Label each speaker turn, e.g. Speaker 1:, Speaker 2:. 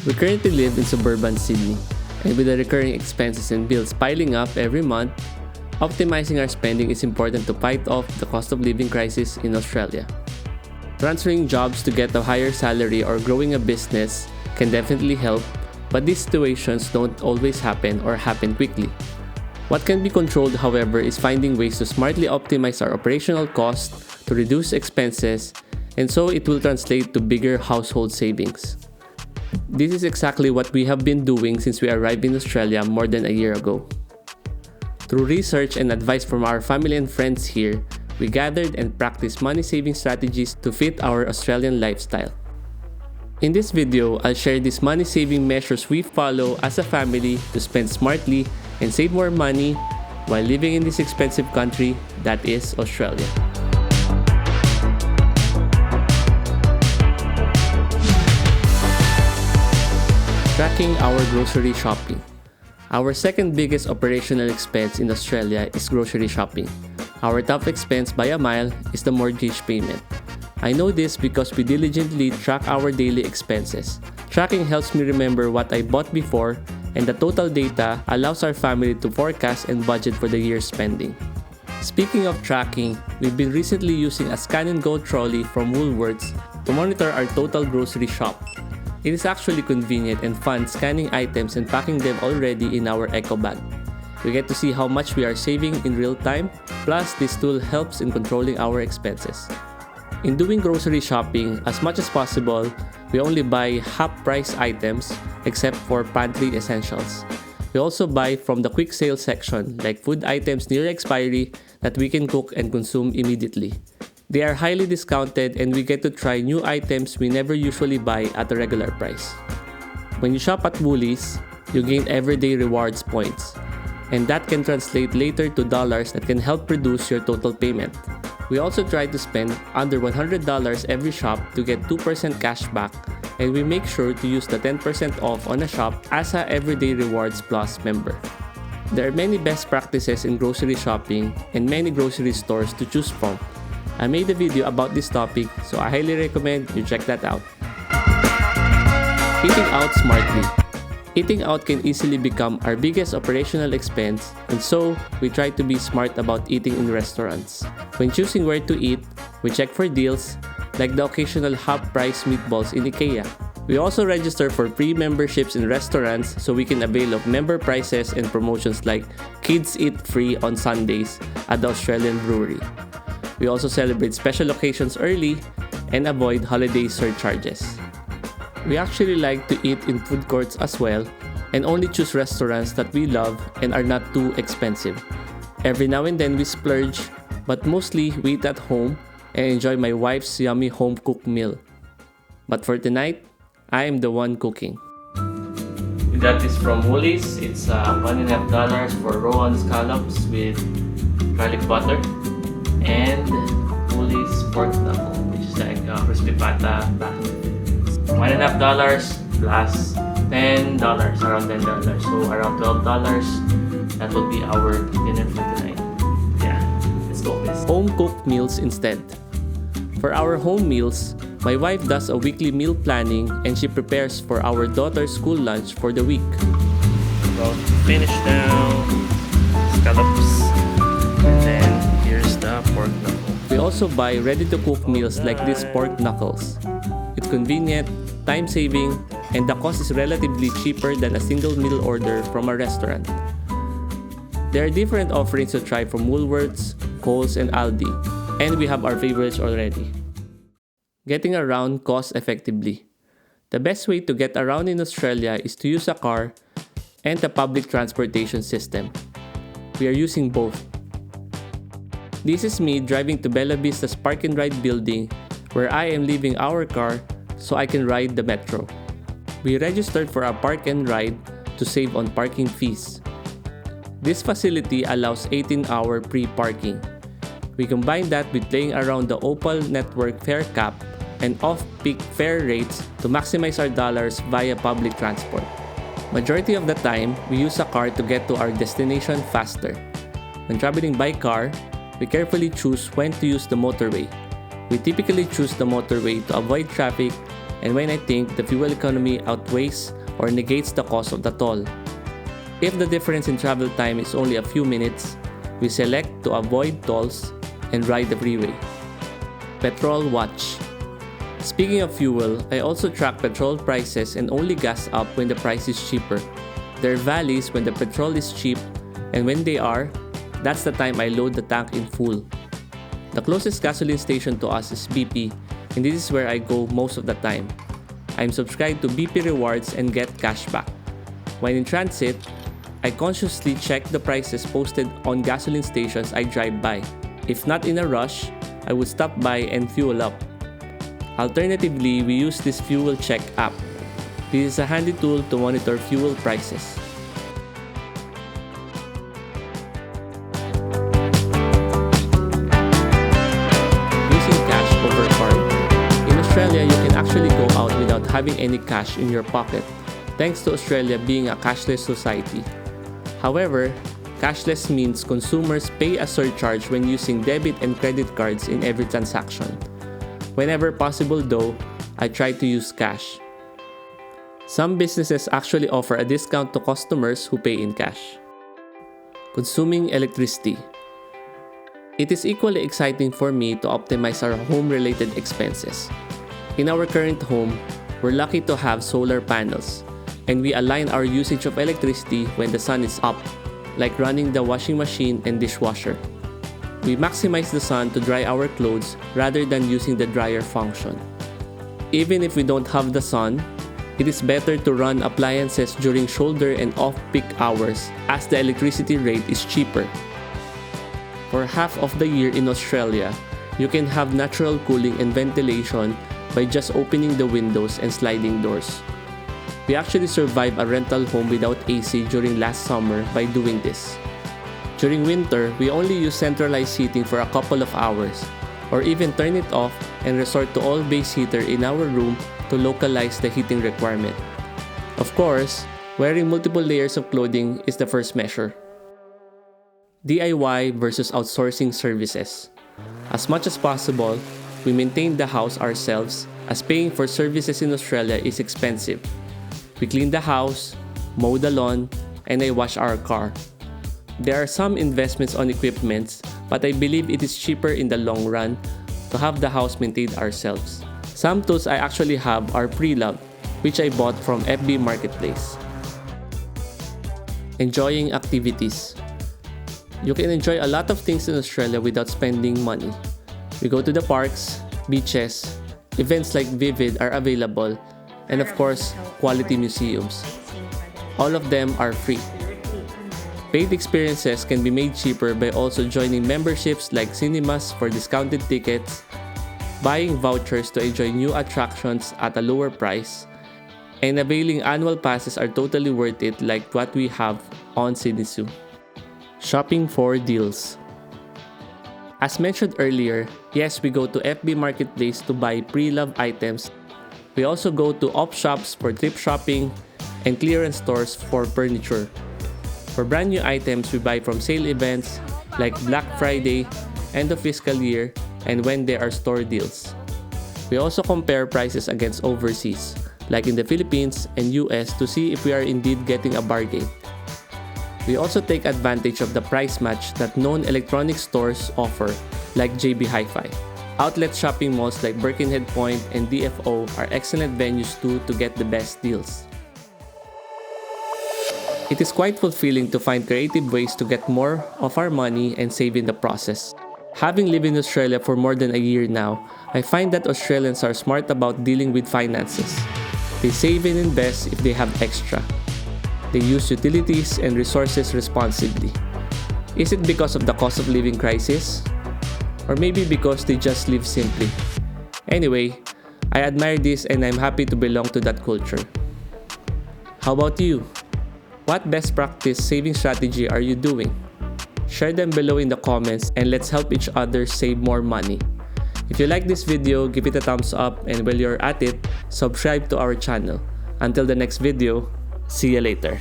Speaker 1: We currently live in suburban Sydney, and with the recurring expenses and bills piling up every month, optimizing our spending is important to fight off the cost of living crisis in Australia. Transferring jobs to get a higher salary or growing a business can definitely help, but these situations don't always happen or happen quickly. What can be controlled, however, is finding ways to smartly optimize our operational costs to reduce expenses, and so it will translate to bigger household savings. This is exactly what we have been doing since we arrived in Australia more than a year ago. Through research and advice from our family and friends here, we gathered and practiced money-saving strategies to fit our Australian lifestyle. In this video, I'll share these money-saving measures we follow as a family to spend smartly and save more money while living in this expensive country that is Australia. Tracking our grocery shopping. Our second biggest operational expense in Australia is grocery shopping. Our top expense by a mile is the mortgage payment. I know this because we diligently track our daily expenses. Tracking helps me remember what I bought before, and the total data allows our family to forecast and budget for the year's spending. Speaking of tracking, we've been recently using a scan and go trolley from Woolworths to monitor our total grocery shop. It is actually convenient and fun scanning items and packing them already in our eco bag. We get to see how much we are saving in real time, plus this tool helps in controlling our expenses. In doing grocery shopping, as much as possible, we only buy half-price items except for pantry essentials. We also buy from the quick sale section, like food items near expiry that we can cook and consume immediately. They are highly discounted and we get to try new items we never usually buy at a regular price. When you shop at Woolies, you gain everyday rewards points, and that can translate later to dollars that can help reduce your total payment. We also try to spend under $100 every shop to get 2% cash back, and we make sure to use the 10% off on a shop as a Everyday Rewards Plus member. There are many best practices in grocery shopping and many grocery stores to choose from. I made a video about this topic, so I highly recommend you check that out. Eating out smartly. Eating out can easily become our biggest operational expense, and so we try to be smart about eating in restaurants. When choosing where to eat, we check for deals, like the occasional half-price meatballs in IKEA. We also register for free memberships in restaurants so we can avail of member prices and promotions like Kids Eat Free on Sundays at the Australian Brewery. We also celebrate special occasions early and avoid holiday surcharges. We actually like to eat in food courts as well and only choose restaurants that we love and are not too expensive. Every now and then we splurge, but mostly we eat at home and enjoy my wife's yummy home-cooked meal. But for tonight, I am the one cooking. We got this from Woolies. It's $1.50 for roll-on scallops with garlic butter and Woolies pork knuckle, which is like crispy pata back. $1.50 plus $10, around $10. So around $12. That will be our dinner for tonight. Yeah, let's go with this. Home-cooked meals instead. For our home meals, my wife does a weekly meal planning and she prepares for our daughter's school lunch for the week. So finish now, scallops, and then here's the pork knuckle. We also buy ready-to-cook meals like these pork knuckles. It's convenient, time-saving, and the cost is relatively cheaper than a single meal order from a restaurant. There are different offerings to try from Woolworths, Coles, and Aldi, and we have our favorites already. Getting around cost effectively. The best way to get around in Australia is to use a car and the public transportation system. We are using both. This is me driving to Bella Vista's Park and Ride building where I am leaving our car so I can ride the metro. We registered for a park and ride to save on parking fees. This facility allows 18-hour pre-parking. We combine that with playing around the Opal network fare cap and off-peak fare rates to maximize our dollars via public transport. Majority of the time, we use a car to get to our destination faster. When traveling by car, we carefully choose when to use the motorway. We typically choose the motorway to avoid traffic and when I think the fuel economy outweighs or negates the cost of the toll. If the difference in travel time is only a few minutes, we select to avoid tolls and ride the freeway. Petrol Watch. Speaking of fuel, I also track petrol prices and only gas up when the price is cheaper. There are valleys when the petrol is cheap, and when they are, that's the time I load the tank in full. The closest gasoline station to us is BP, and this is where I go most of the time. I'm subscribed to BP Rewards and get cashback. When in transit, I consciously check the prices posted on gasoline stations I drive by. If not in a rush, I would stop by and fuel up. Alternatively, we use this fuel check app. This is a handy tool to monitor fuel prices. Using cash over card. In Australia, you can actually go out without having any cash in your pocket, thanks to Australia being a cashless society. However, cashless means consumers pay a surcharge when using debit and credit cards in every transaction. Whenever possible though, I try to use cash. Some businesses actually offer a discount to customers who pay in cash. Consuming electricity. It is equally exciting for me to optimize our home-related expenses. In our current home, we're lucky to have solar panels, and we align our usage of electricity when the sun is up, like running the washing machine and dishwasher. We maximize the sun to dry our clothes rather than using the dryer function. Even if we don't have the sun, it is better to run appliances during shoulder and off-peak hours as the electricity rate is cheaper. For half of the year in Australia, you can have natural cooling and ventilation by just opening the windows and sliding doors. We actually survived a rental home without AC during last summer by doing this. During winter, we only use centralized heating for a couple of hours, or even turn it off and resort to all-base heater in our room to localize the heating requirement. Of course, wearing multiple layers of clothing is the first measure. DIY versus outsourcing services. As much as possible, we maintain the house ourselves as paying for services in Australia is expensive. We clean the house, mow the lawn, and I wash our car. There are some investments on equipment, but I believe it is cheaper in the long run to have the house maintained ourselves. Some tools I actually have are pre-loved, which I bought from FB Marketplace. Enjoying activities. You can enjoy a lot of things in Australia without spending money. We go to the parks, beaches, events like Vivid are available, and of course, quality museums. All of them are free. Paid experiences can be made cheaper by also joining memberships like cinemas for discounted tickets, buying vouchers to enjoy new attractions at a lower price, and availing annual passes are totally worth it like what we have on Sydney Zoo. Shopping for deals. As mentioned earlier, yes, we go to FB Marketplace to buy pre-loved items. We also go to op shops for thrift shopping and clearance stores for furniture. For brand new items, we buy from sale events like Black Friday, end of fiscal year, and when there are store deals. We also compare prices against overseas, like in the Philippines and US, to see if we are indeed getting a bargain. We also take advantage of the price match that known electronic stores offer, like JB Hi-Fi. Outlet shopping malls like Birkenhead Point and DFO are excellent venues too to get the best deals. It is quite fulfilling to find creative ways to get more of our money and save in the process. Having lived in Australia for more than a year now, I find that Australians are smart about dealing with finances. They save and invest if they have extra. They use utilities and resources responsibly. Is it because of the cost of living crisis? Or maybe because they just live simply? Anyway, I admire this and I'm happy to belong to that culture. How about you? What best practice saving strategy are you doing? Share them below in the comments and let's help each other save more money. If you like this video, give it a thumbs up, and while you're at it, subscribe to our channel. Until the next video, see you later.